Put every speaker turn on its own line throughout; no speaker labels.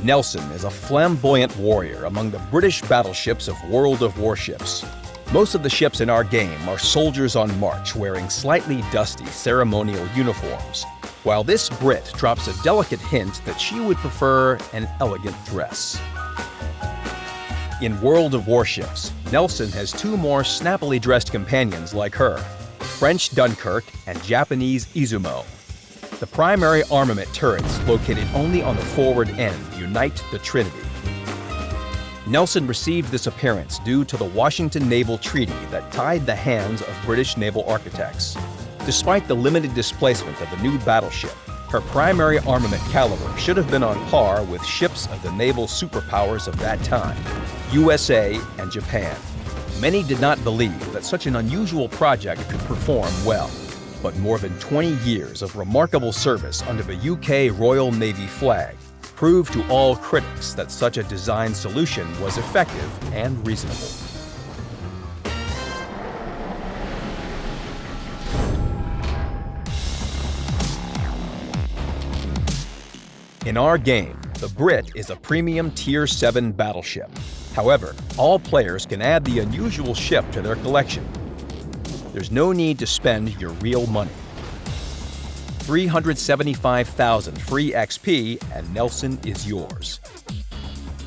Nelson is a flamboyant warrior among the British battleships of World of Warships. Most of the ships in our game are soldiers on march wearing slightly dusty ceremonial uniforms, while this Brit drops a delicate hint that she would prefer an elegant dress. In World of Warships, Nelson has two more snappily dressed companions like her, French Dunkirk and Japanese Izumo. The primary armament turrets, located only on the forward end, unite the Trinity. Nelson received this appearance due to the Washington Naval Treaty that tied the hands of British naval architects. Despite the limited displacement of the new battleship, her primary armament caliber should have been on par with ships of the naval superpowers of that time, USA and Japan. Many did not believe that such an unusual project could perform well. But more than 20 years of remarkable service under the UK Royal Navy flag proved to all critics that such a design solution was effective and reasonable. In our game, the Brit is a premium Tier 7 battleship. However, all players can add the unusual ship to their collection. There's no need to spend your real money. 375,000 free XP and Nelson is yours.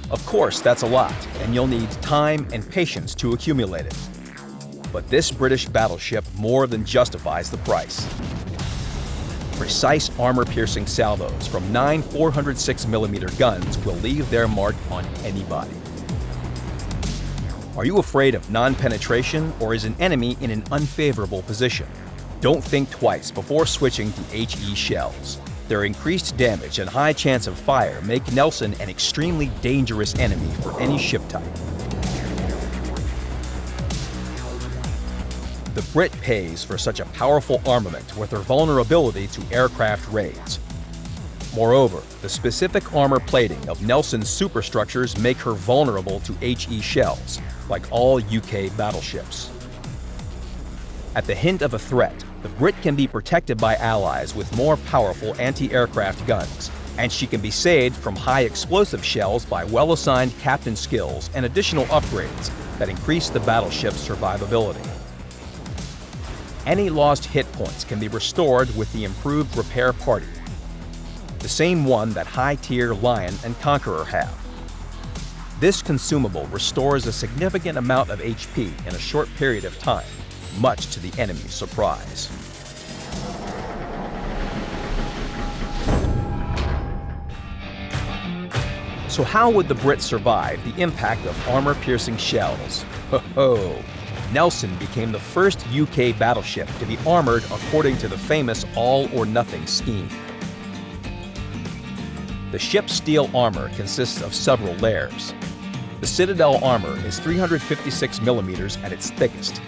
Of course, that's a lot, and you'll need time and patience to accumulate it. But this British battleship more than justifies the price. Precise armor-piercing salvos from 9 406mm guns will leave their mark on anybody. Are you afraid of non-penetration, or is an enemy in an unfavorable position? Don't think twice before switching to HE shells. Their increased damage and high chance of fire make Nelson an extremely dangerous enemy for any ship type. The Brit pays for such a powerful armament with her vulnerability to aircraft raids. Moreover, the specific armor plating of Nelson's superstructures make her vulnerable to HE shells, like all UK battleships. At the hint of a threat, the Brit can be protected by allies with more powerful anti-aircraft guns, and she can be saved from high explosive shells by well-assigned captain skills and additional upgrades that increase the battleship's survivability. Any lost hit points can be restored with the improved repair party, the same one that high-tier Lion and Conqueror have. This consumable restores a significant amount of HP in a short period of time, much to the enemy's surprise. So how would the Brits survive the impact of armor-piercing shells? Ho-ho! Nelson became the first UK battleship to be armored according to the famous all-or-nothing scheme. The ship's steel armor consists of several layers. The Citadel armor is 356mm at its thickest.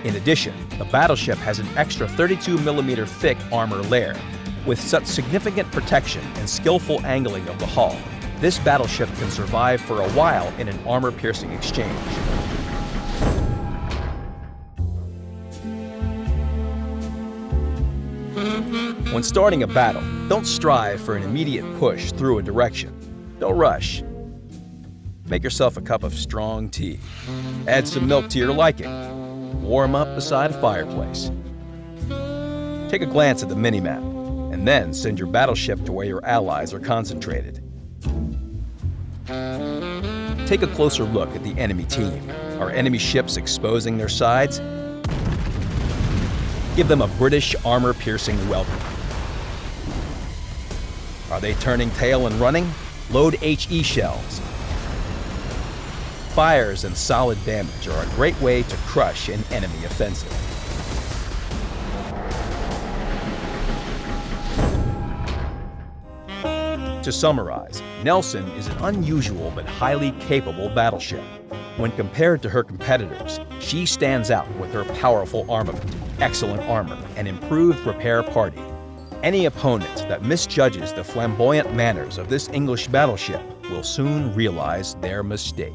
In addition, the battleship has an extra 32mm thick armor layer. With such significant protection and skillful angling of the hull, this battleship can survive for a while in an armor-piercing exchange. When starting a battle, don't strive for an immediate push through a direction. Don't rush. Make yourself a cup of strong tea. Add some milk to your liking. Warm up beside a fireplace. Take a glance at the minimap, and then send your battleship to where your allies are concentrated. Take a closer look at the enemy team. Are enemy ships exposing their sides? Give them a British armor-piercing welcome. Are they turning tail and running? Load HE shells. Fires and solid damage are a great way to crush an enemy offensive. To summarize, Nelson is an unusual but highly capable battleship. When compared to her competitors, she stands out with her powerful armament, excellent armor, and improved repair party. Any opponent that misjudges the flamboyant manners of this English battleship will soon realize their mistake.